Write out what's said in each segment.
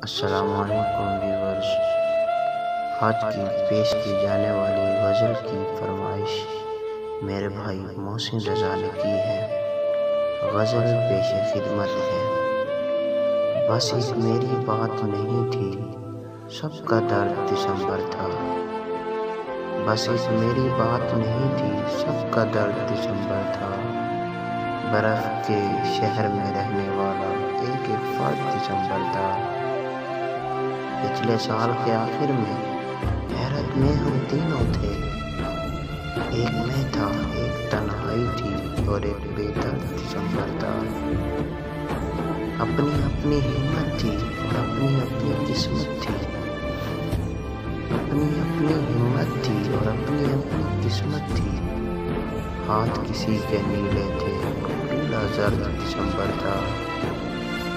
السلام علیکم ویورز، آج کی پیش کی جانے والی غزل کی فرمائش میرے بھائی محسن رضا نے کی ہے۔ غزل پیش خدمت ہے۔ بس ایک میری بات نہیں تھی، سب کا درد دسمبر تھا۔ بس ایک میری بات نہیں تھی، سب کا درد دسمبر تھا۔ برف کے شہر میں رہنے والا ایک ایک فرد دسمبر تھا۔ پچھلے سال کے آخر میں حیرت میں ہم تینوں تھے۔ ایک میں تھا، ایک تنہائی تھی اور ایک بے درد دسمبر تھا۔ اپنی اپنی ہمت تھی اور اپنی اپنی قسمت تھی۔ اپنی اپنی ہمت تھی اور اپنی اپنی قسمت تھی۔ ہاتھ کسی کے نیلے تھے اور پیلا زرد دسمبر تھا۔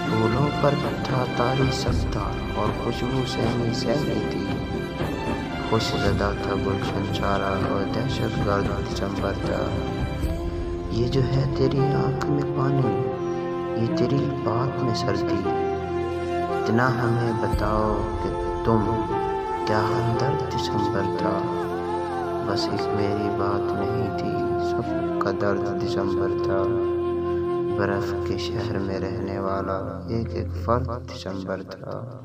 پھولوں پر تھا طاری سبزہ اور خوشبو سہمی سہمی تھی۔ خوش زدہ تھا گلشن سارا اور دہشت گرد دسمبر تھا۔ یہ جو ہے تیری آنکھ میں پانی، یہ تیری بات میں سردی، اتنا ہمیں بتاؤ کہ تم کیا ہمدرد دسمبر تھا۔ بس ایک میری بات نہیں تھی، سب کا درد دسمبر تھا۔ برف کے شہر میں رہنے والا ایک ایک فرد دسمبر تھا۔